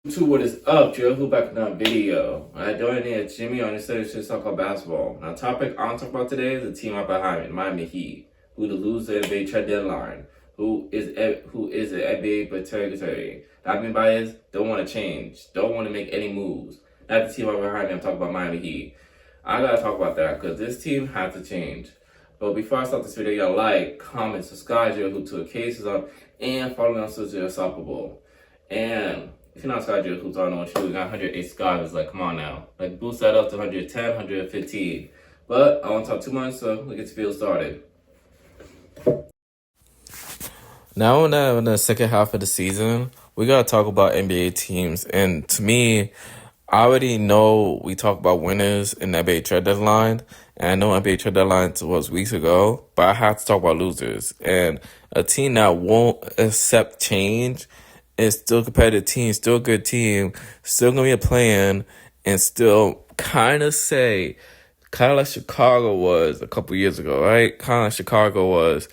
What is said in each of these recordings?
What is up, Jl'hoops back in that video. I joined in Jimmy on the stage to talk about basketball. Now, the topic I'm talking about today is the team right behind me, Miami Heat, who to lose the NBA trade deadline, who is an NBA potentiary. What I mean by is don't want to change, don't want to make any moves. Not the team right behind me. I'm talking about Miami Heat. I gotta talk about that because this team has to change. But before I start this video, you gotta like, comment, subscribe, Jl'hoops to a cases up, and follow me on social Unstoppable. And if you're not Sky Jl'hoops, I don't know what you do. We got 108 subscribers. Like, come on now. Like, boost that up to 110, 115. But I won't talk too much, so we get to feel started. Now in the second half of the season, we gotta talk about NBA teams. And to me, I already know we talk about winners in the NBA trade deadline. And I know NBA trade deadline was weeks ago, but I have to talk about losers. And a team that won't accept change is still a competitive team, still a good team, still going to be a plan, and still kind of like Chicago was a couple years ago, right? Kind of like Chicago was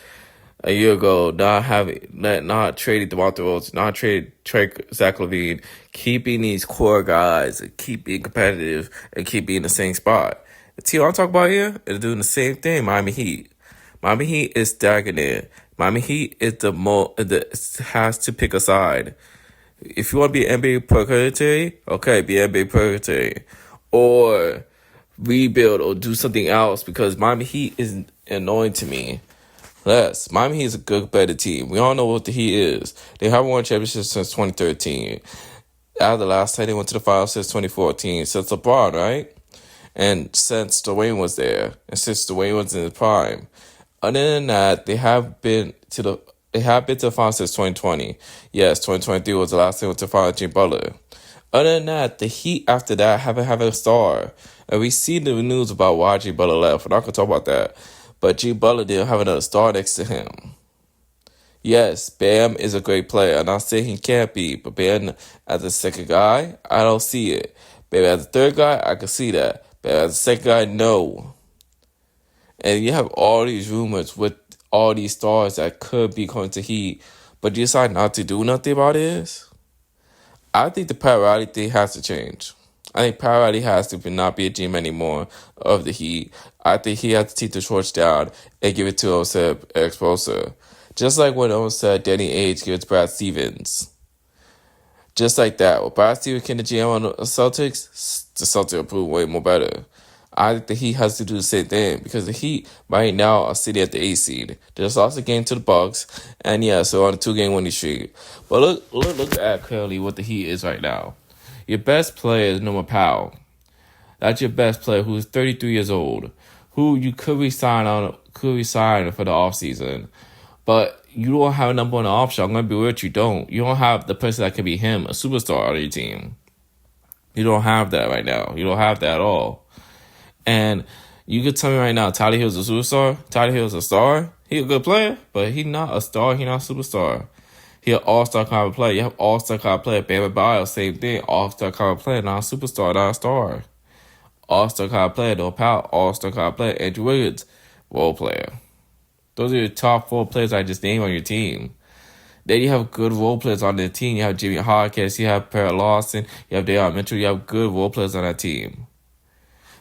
a year ago, not trading DeMar DeRozan, not trade Zach LaVine, keeping these core guys, and keep being competitive, and keep being in the same spot. The team I'm talking about here is doing the same thing, Miami Heat. Miami Heat is stagnant. Miami Heat is has to pick a side. If you want to be NBA purgatory, okay, be NBA purgatory. Or rebuild or do something else because Miami Heat is annoying to me. Yes, Miami Heat is a good, better team. We all know what the Heat is. They haven't won championships since 2013. Out of the last time they went to the finals since 2014, since LeBron, right? And since Dwayne was there, and since Dwayne was in his prime. Other than that, they have been to the finals since 2020. Yes, 2023 was the last time we went to the finals with Jimmy Butler. Other than that, the Heat after that haven't had a star. And we see the news about why Jimmy Butler left. We're not going to talk about that. But Jimmy Butler didn't have another star next to him. Yes, Bam is a great player. I'm not saying he can't be, but Bam as a second guy, I don't see it. Bam as a third guy, I can see that. Bam as a second guy, no. And you have all these rumors with all these stars that could be coming to Heat, but you decide not to do nothing about it. I think the priority thing has to change. I think priority has to not be a GM anymore of the Heat. I think he has to take the torch down and give it to Osep Exposa. Just like when said Danny Ainge gives Brad Stevens. Just like that. With Brad Stevens can the GM on the Celtics, the Celtics will prove way more better. I think the Heat has to do the same thing because the Heat right now are sitting at the 8th seed. They just lost a game to the Bucks, and yeah, so on a 2-game winning streak. But look at currently what the Heat is right now. Your best player is Norman Powell. That's your best player who is 33 years old, who you could resign for the offseason. But you don't have a number one option. I'm gonna be with you. You don't have the person that can be him, a superstar on your team. You don't have that right now. You don't have that at all. And you could tell me right now, Tyler Hill's a superstar. Tyler Hill's a star. He's a good player, but he's not a star. He's not a superstar. He's an all-star kind of player. You have all-star kind of player. Bam Adebayo, same thing. All-star kind of player, not a superstar, not a star. All-star kind of player, no power. All-star kind of player, Andrew Wiggins, role player. Those are your top 4 players I just named on your team. Then you have good role players on the team. You have Jimmy Hawkins, you have Perry Lawson, you have Deion Mitchell. You have good role players on that team.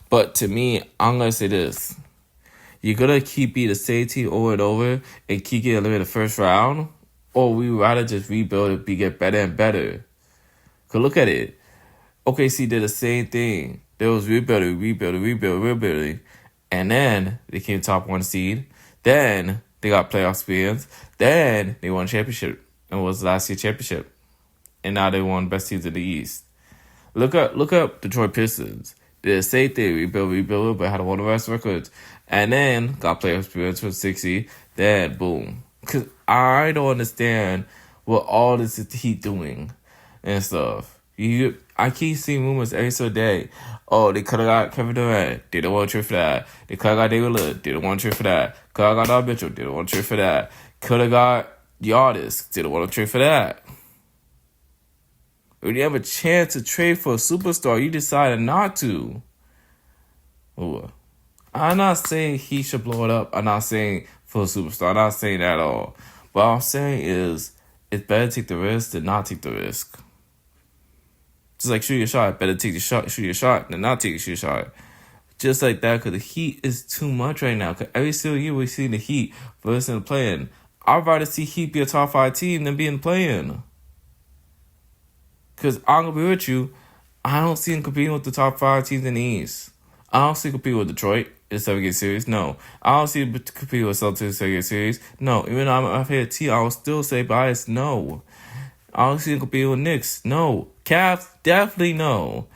But to me, I'm going to say this. You're going to keep being the same team over and over and keep getting eliminated in the first round? Or we rather just rebuild and get better and better? Because look at it. OKC did the same thing. They was rebuilding. And then they came top 1 seed. Then they got playoff experience. Then they won a championship. And it was last year's championship. And now they won best teams in the East. Look up Detroit Pistons. Did the same thing, rebuild, but had one of the best records. And then got playoff experience for 60. Then, boom. Because I don't understand what all this is Heat doing and stuff. I keep seeing rumors every single day. Oh, they could have got Kevin Durant. They don't want to trade for that. They could have got David Lillard. They don't want to trade for that. Could have got Donovan Mitchell. They don't want to trade for that. Could have got Giannis. They don't want to trade for that. When you have a chance to trade for a superstar, you decided not to. Ooh. I'm not saying he should blow it up. I'm not saying for a superstar. I'm not saying that at all. What I'm saying is it's better to take the risk than not take the risk. Just like shoot your shot, better take the shot, shoot your shot, than not take your shot. Just like that, because the Heat is too much right now. Because every single year we see the Heat versus the play-in. I'd rather see Heat be a top 5 team than be in the play-in. Because I'm going to be with you, I don't see him competing with the top 5 teams in the East. I don't see him competing with Detroit in the 7-game series. No. I don't see him competing with Celtics in the 7-game series. No. Even though I'm a favorite team, I will still say bias. No. I don't see him competing with Knicks. No. Cavs, definitely no.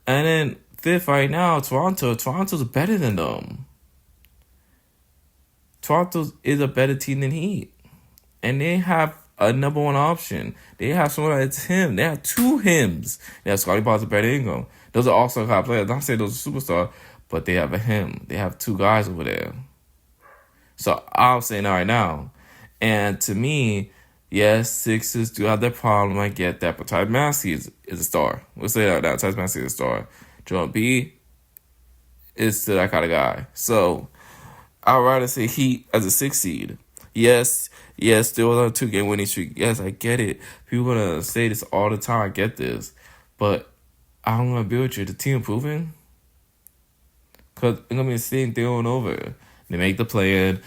And then fifth right now, Toronto. Toronto's better than them. Toronto is a better team than Heat. And they have a number one option. They have someone that's him. They have 2 hims. They have Scotty Barnes and Brad Ingram. Those are also high players. I'm not saying those are superstars, but they have a him. They have 2 guys over there. So I'm saying that right now. And to me, yes, Sixers do have that problem. I get that. But Tyrese Maxey is a star. We'll say that now. Tyrese Maxey is a star. Joel B is still that kind of guy. So I'd rather say Heat as a 6 seed. Yes, still on a 2-game winning streak. Yes, I get it. People are going to say this all the time. I get this. But I'm going to be with you. The team improving. Because it's going to be the same thing over and over. They make the play-in.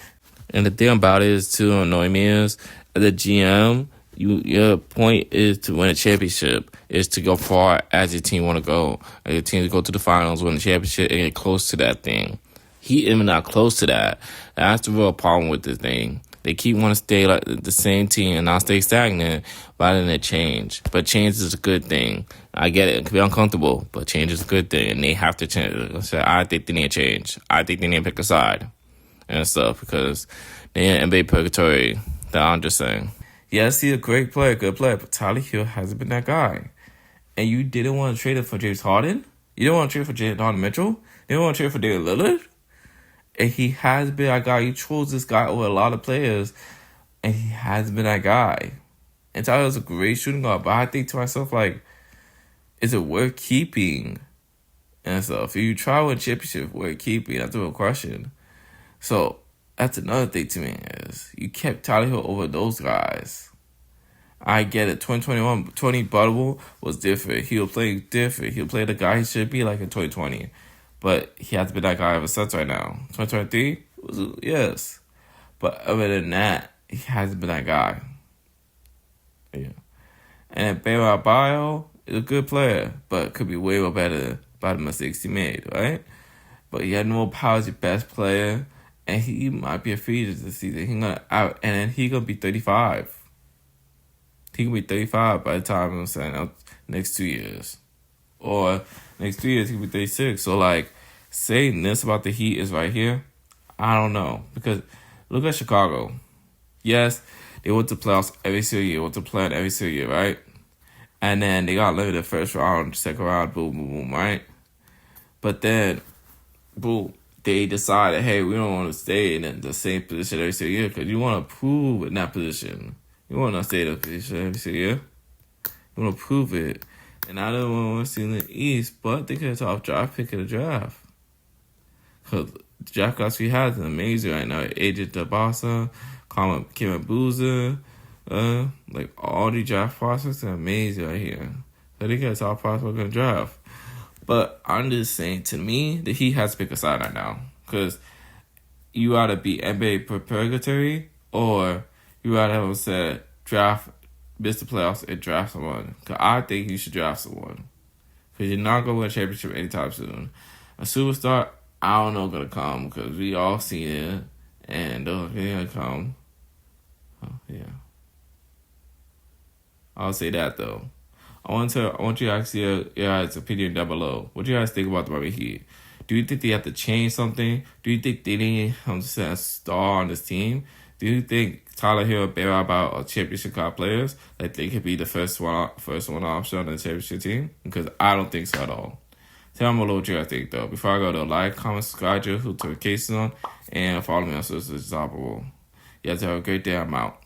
And the thing about it is, too, annoying me is, as a GM, your point is to win a championship, is to go far as your team want to go. As your team to go to the finals, win the championship, and get close to that thing. He even not close to that. That's the real problem with this thing. They keep wanting to stay like the same team and not stay stagnant rather than change. But change is a good thing. I get it. It can be uncomfortable, but change is a good thing. And they have to change. So I think they need to change. I think they need to pick a side and stuff because they're in NBA purgatory. That I'm just saying. Yes, he's a great player, good player, but Tyler Hill hasn't been that guy. And you didn't want to trade him for James Harden? You didn't want to trade for Donovan Mitchell? You didn't want to trade for Damian Lillard? And he has been that guy. You chose this guy over a lot of players, and he has bin that guy. And Tyler's a great shooting guard, but I think to myself, like, is it worth keeping? And so, if you try with championship, worth keeping? That's a real question. So, that's another thing to me is you kept Tyler Hill over those guys. I get it. 2021, Tony Butler was different. He was playing different. He played the guy he should be like in 2020. But he has been that guy ever since right now. 2023? Yes. But other than that, he hasn't been that guy. Yeah. And Bam Adebayo is a good player, but could be way more better by the mistakes he made, right? But he had no power as your best player, and he might be a free agent this season. He's gonna out, and then he gonna be 35. He gonna be 35 by the time I'm saying next 2 years, or next 2 years he will be 36. So like saying this about the Heat is right here. I don't know because look at Chicago. Yes, they went to playoffs every single year. Went to play every single year, right? And then they got limited first round, second round, boom, boom, boom, right? But then, boom, they decided, hey, we don't want to stay in the same position every single year because you want to prove in that position. You want to stay in that position every single year. You want to prove it. And I don't want to see in the East, but they could have top draft pick of the draft. Because the draft class we have is amazing right now. AJ Tabasa, Kevin Boozer, like all the draft prospects are amazing right here. So they got a top prospect in the draft. But I'm just saying, to me, the Heat has to pick a side right now. Because you either be NBA purgatory or you either have said draft, miss the playoffs and draft someone. Because I think you should draft someone. Because you're not going to win a championship anytime soon. A superstar, I don't know going to come because we all seen it. And they're going to come. Oh, yeah. I'll say that, though. I want you to ask your guys' opinion down below. What do you guys think about the Miami Heat? Do you think they have to change something? Do you think they need a star on this team? Do you think Tyler Hill and Bam Adebayo are championship caliber players? Like they could be the first one option on the championship team? Because I don't think so at all. Tell me what you guys think though. Before I go to like, comment, subscribe, who notifications on, and follow me on social media. You guys have a great day. I'm out.